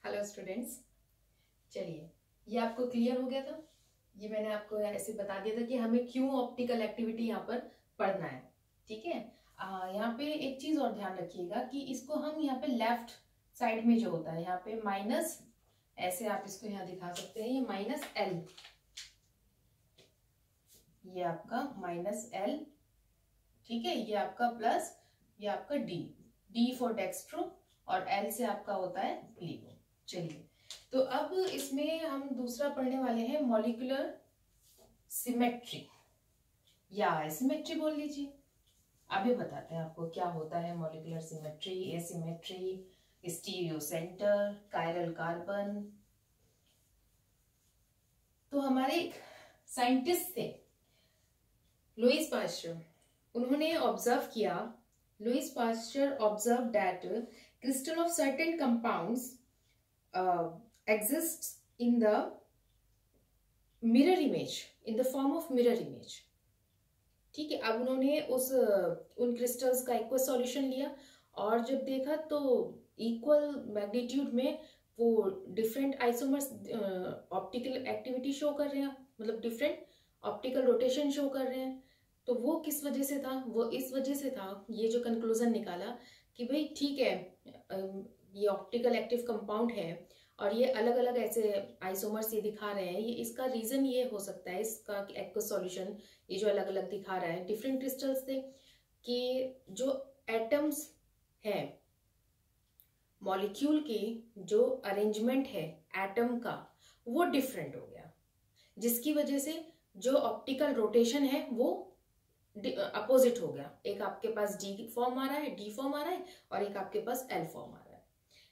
Hello students, चलिए ये आपको क्लियर हो गया था। ये मैंने आपको ऐसे बता दिया था कि हमें क्यों ऑप्टिकल एक्टिविटी यहाँ पर पढ़ना है। ठीक है, यहाँ पे एक चीज और ध्यान रखिएगा कि इसको हम यहाँ पे लेफ्ट साइड में जो होता है यहाँ पे माइनस, ऐसे आप इसको यहाँ दिखा सकते हैं, ये माइनस एल, ये आपका माइनस एल, ठीक है, ये आपका प्लस, ये आपका डी, डी फॉर डेक्स्ट्रो और एल से आपका होता है लीगो। चलिए, तो अब इसमें हम दूसरा पढ़ने वाले हैं मॉलिक्यूलर सिमेट्री या एसिमेट्री बोल लीजिए। अभी बताते हैं आपको क्या होता है molecular symmetry, asymmetry, stereo centre, chiral carbon. तो हमारे एक साइंटिस्ट थे लुईस पास्चर, उन्होंने ऑब्जर्व किया, Lewis pasture observe that crystal of certain compounds exists in the mirror image, in the form of mirror image। ठीक है, अब उन्होंने उन क्रिस्टल्स का एक्वा सॉल्यूशन लिया और जब देखा तो इक्वल मैग्नीट्यूड में वो different isomers optical activity show कर रहे हैं, मतलब डिफरेंट ऑप्टिकल रोटेशन शो कर रहे हैं। तो वो किस वजह से था? वो इस वजह से था, ये जो कंक्लूजन निकाला कि भाई ठीक है, ये ऑप्टिकल एक्टिव कंपाउंड है और ये अलग अलग ऐसे आइसोमर्स ये दिखा रहे हैं, ये इसका रीजन ये हो सकता है, इसका एक्वस सॉल्यूशन ये जो अलग अलग दिखा रहा है, डिफरेंट क्रिस्टल्स थे कि जो एटम्स है, मॉलिक्यूल की जो अरेंजमेंट है एटम का वो डिफरेंट हो गया, जिसकी वजह से जो ऑप्टिकल रोटेशन है वो अपोजिट हो गया। एक आपके पास डी फॉर्म आ रहा है, डी फॉर्म आ रहा है और एक आपके पास एल फॉर्म आ रहा है।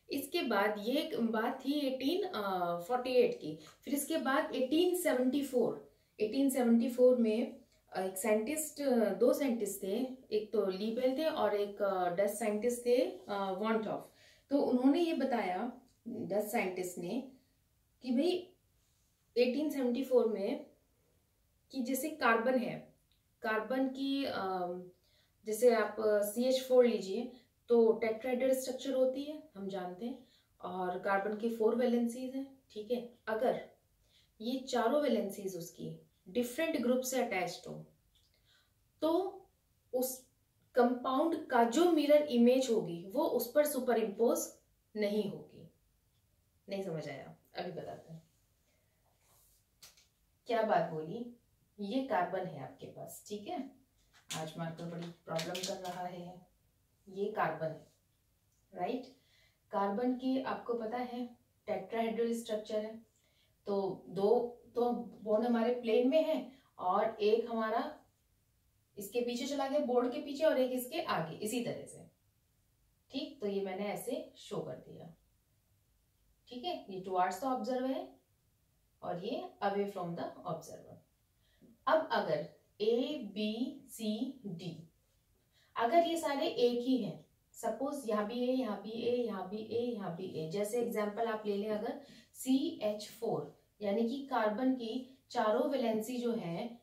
इसके बाद ये एक बात थी 1848 की। फिर इसके बाद 1874 में एक साइंटिस्ट, दो साइंटिस्ट थे, एक तो लीबेल थे और एक डच साइंटिस्ट थे वॉन्टॉफ। तो उन्होंने ये बताया, डच साइंटिस्ट ने, कि भाई 1874 में कि जैसे कार्बन है, कार्बन की जैसे आप CH4 लीजिए तो टेट्राहेड्रल स्ट्रक्चर होती है, हम जानते हैं, और कार्बन की 4 वैलेंसीज हैं। ठीक है, अगर ये चारों वैलेंसीज उसकी डिफरेंट ग्रुप से अटैच्ड हो तो उस कंपाउंड का जो मिरर इमेज होगी वो उस पर सुपर इम्पोज नहीं होगी। नहीं समझ आया? अभी बताते हैं क्या बात बोली। ये कार्बन है आपके पास, ठीक है, आज मार्कर बड़ी प्रॉब्लम कर रहा है। ये कार्बन है, राइट। कार्बन की आपको पता है टेट्राहेड्रल स्ट्रक्चर है, तो दो तो बॉन्ड हमारे प्लेन में है और एक हमारा इसके पीछे चला गया, बोर्ड के पीछे, और एक इसके आगे, इसी तरह से। ठीक, तो ये मैंने ऐसे शो कर दिया। ठीक है, ये टुवार्ड्स द ऑब्जर्वर है और ये अवे फ्रॉम द ऑब्जर्वर। अब अगर ABCD, अगर ये सारे एक ही हैं, सपोज यहाँ भी A, यहाँ भी A, यहाँ भी A, यहाँ भी A, जैसे एग्जांपल आप ले लें, अगर CH4 यानी कि कार्बन की चारों वैलेंसी जो है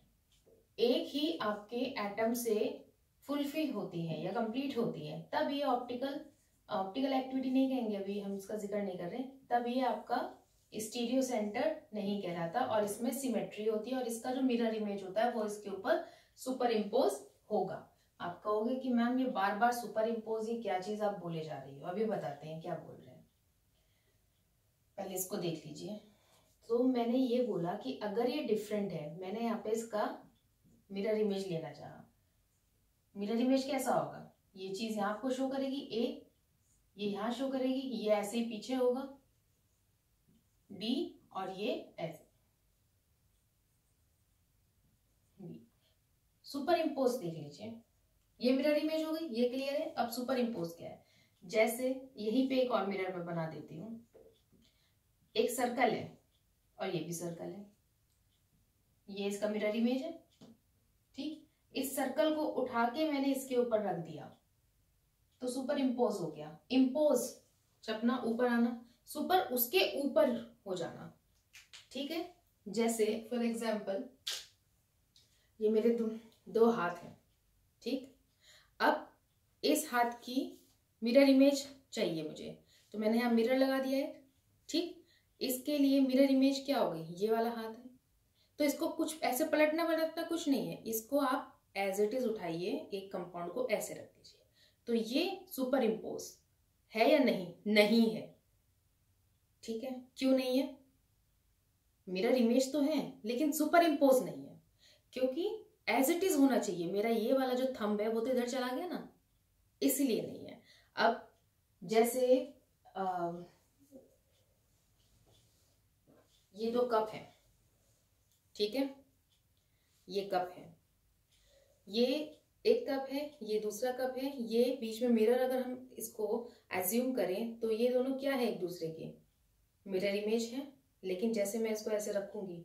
एक ही आपके एटम से फुलफिल होती है या कंप्लीट होती है, तब ये ऑप्टिकल एक्टिविटी नहीं कहेंगे, अभी हम इसका जिक्र नहीं कर रहे, तब ये आपका स्टीरियो सेंटर नहीं कहलाता और इसमें सिमेट्री होती है और इसका जो मिरर इमेज होता है वो इसके ऊपर सुपर इम्पोज होगा। आप कहोगे कि मैम ये बार बार सुपर इम्पोज, ये क्या चीज आप बोले जा रही हो? अभी बताते हैं क्या बोल रहे हैं, पहले इसको देख लीजिए। तो मैंने ये बोला कि अगर ये डिफरेंट है, मैंने यहाँ पे इसका मिरर इमेज लेना चाहा। मिरर इमेज कैसा होगा? ये चीज यहाँ आपको शो करेगी A, ये यहाँ शो करेगी, ये ऐसे ही पीछे होगा D और ये ऐसे सुपर इम्पोज। देख लीजिए, ये मिरर इमेज हो गई, ये क्लियर है। अब सुपर इम्पोज क्या है? जैसे यहीं पे एक और मिरर में बना देती हूँ, एक सर्कल है और ये भी सर्कल है, ये इसका मिरर इमेज है। ठीक, इस सर्कल को उठा के मैंने इसके ऊपर रख दिया तो सुपर इम्पोज हो गया। इम्पोज चपना, ऊपर आना, सुपर उसके ऊपर हो जाना। ठीक है, जैसे फॉर एग्जाम्पल ये मेरे दो हाथ हैं, ठीक। अब इस हाथ की मिरर इमेज चाहिए मुझे, तो मैंने यहाँ मिरर लगा दिया है, ठीक, इसके लिए मिरर इमेज क्या होगी, ये वाला हाथ है, तो इसको कुछ ऐसे पलटना पलटना कुछ नहीं है, इसको आप एज इट इज उठाइए, एक कंपाउंड को ऐसे रख दीजिए, तो ये सुपर इम्पोज है या नहीं, नहीं है। ठीक है, क्यों नहीं है, मिरर इमेज तो है लेकिन सुपर इम्पोज नहीं है, क्योंकि एज इट इज होना चाहिए। मेरा ये वाला जो थंब है वो तो इधर चला गया ना, इसलिए नहीं है। अब जैसे ये दो कप है, ठीक है, ये कप है, ये एक कप है, ये दूसरा कप है, ये बीच में मिरर अगर हम इसको एज्यूम करें तो ये दोनों क्या है, एक दूसरे के मिरर इमेज है। लेकिन जैसे मैं इसको ऐसे रखूंगी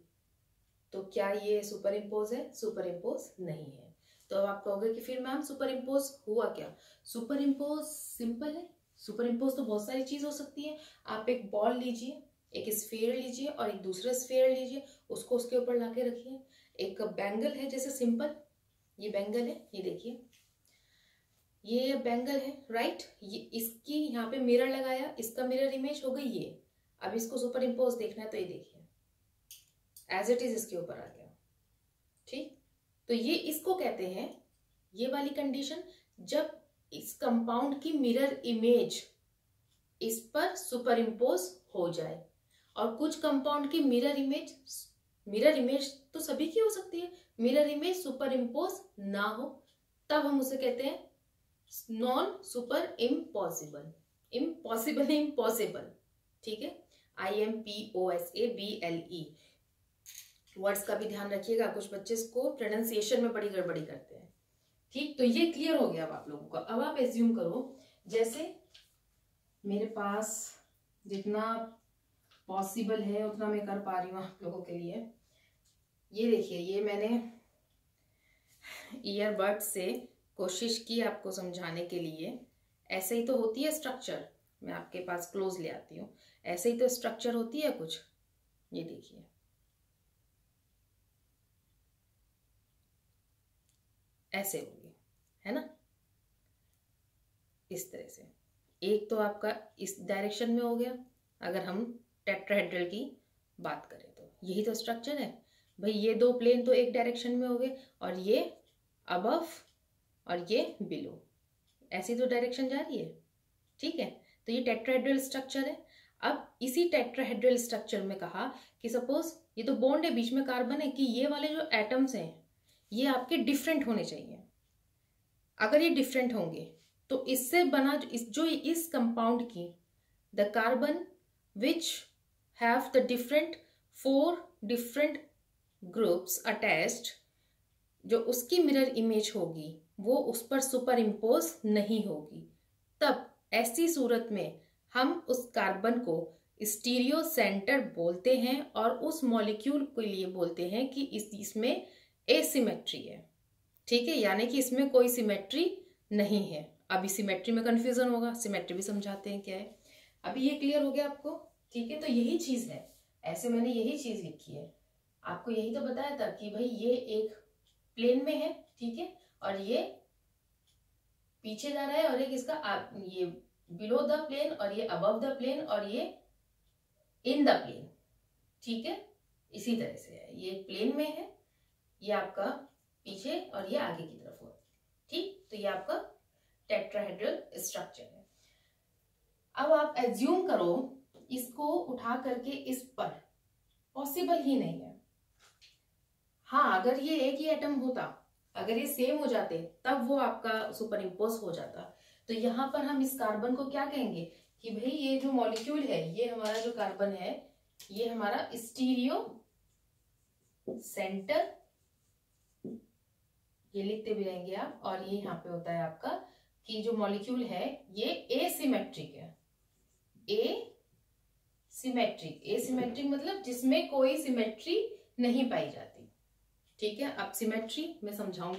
तो क्या ये सुपर इम्पोज है, सुपर इम्पोज नहीं है। तो अब आप कहोगे कि फिर मैम सुपर इम्पोज हुआ क्या, सुपर इम्पोज सिंपल है, सुपर इम्पोज तो बहुत सारी चीज हो सकती है। आप एक बॉल लीजिए, एक स्फीयर लीजिए और एक दूसरा स्फीयर लीजिए, उसको उसके ऊपर लाके रखिए। एक बैंगल है, जैसे सिंपल ये बैंगल है, ये देखिए ये बैंगल है, राइट, ये इसकी यहाँ पे मिरर लगाया, इसका मिरर इमेज हो गई ये। अब इसको सुपर इम्पोज देखना है तो ये देखिए एज इट इज इसके ऊपर आ गया। ठीक, तो ये इसको कहते हैं, ये वाली कंडीशन, जब इस कंपाउंड की मिरर इमेज इस पर सुपर इम्पोज हो जाए। और कुछ कंपाउंड की मिरर इमेज तो सभी की हो सकती है, मिरर इमेज सुपर इम्पोज ना हो, तब हम उसे कहते हैं नॉन सुपर इम्पॉसिबल, इम्पॉसिबल है, इम्पॉसिबल। ठीक है, IMPOSABLE वर्ड्स का भी ध्यान रखिएगा, कुछ बच्चे इसको प्रोनाउंसिएशन में बड़ी गड़बड़ी करते हैं। ठीक, तो ये क्लियर हो गया अब आप लोगों को। अब आप एज्यूम करो, जैसे मेरे पास जितना पॉसिबल है उतना मैं कर पा रही हूँ आप लोगों के लिए। ये देखिए, ये मैंने ईयरबड से कोशिश की आपको समझाने के लिए। ऐसे ही तो होती है स्ट्रक्चर, मैं आपके पास क्लोज ले आती हूँ, ऐसे ही तो स्ट्रक्चर होती है कुछ। ये देखिए, ऐसे होगी, है ना, इस तरह से। एक तो आपका इस डायरेक्शन में हो गया, अगर हम टेट्राहेड्रल की बात करें तो यही तो स्ट्रक्चर है भाई। ये दो प्लेन तो एक डायरेक्शन में हो गए, और ये अबव और ये बिलो, ऐसी तो डायरेक्शन जा रही है। ठीक है, तो ये टेट्राहेड्रल स्ट्रक्चर है। अब इसी टेट्राहेड्रल स्ट्रक्चर में कहा कि सपोज ये तो बॉन्ड है, बीच में कार्बन है, कि ये वाले जो एटम्स हैं ये आपके डिफरेंट होने चाहिए। अगर ये डिफरेंट होंगे तो इससे बना जो इस कंपाउंड की the carbon which have the different 4 different groups attached, जो उसकी मिरर इमेज होगी वो उस पर सुपर इम्पोज नहीं होगी। तब ऐसी सूरत में हम उस कार्बन को स्टीरियो सेंटर बोलते हैं, और उस मॉलिक्यूल के लिए बोलते हैं कि इसमें एसिमेट्री है। ठीक है, यानी कि इसमें कोई सिमेट्री नहीं है। अभी सिमेट्री में कंफ्यूजन होगा, सिमेट्री भी समझाते हैं क्या है। अभी ये क्लियर हो गया आपको। ठीक है, तो यही चीज है, ऐसे मैंने यही चीज लिखी है, आपको यही तो बताया था कि भाई ये एक प्लेन में है, ठीक है, और ये पीछे जा रहा है, और एक इसका ये बिलो द प्लेन, और ये अबव द प्लेन, और ये इन द प्लेन। ठीक है, इसी तरह से है, ये प्लेन में है, ये आपका पीछे और ये आगे की तरफ हो। ठीक, तो ये आपका टेट्राहेड्रल स्ट्रक्चर है। अब आप एज्यूम करो इसको उठा करके इस पर, पॉसिबल ही नहीं है। हाँ, अगर ये एक ही एटम होता, अगर ये सेम हो जाते, तब वो आपका सुपर इम्पोज हो जाता। तो यहां पर हम इस कार्बन को क्या कहेंगे कि भाई ये जो मॉलिक्यूल है, ये हमारा जो कार्बन है, ये हमारा स्टीरियो सेंटर, ये लिखते भी रहेंगे आप। और ये यहाँ पे होता है आपका कि जो मॉलिक्यूल है ये एसिमेट्रिक है। एसिमेट्रिक मतलब जिसमें कोई सिमेट्री नहीं पाई जाती। ठीक है, अब सिमेट्री मैं समझाऊंगी।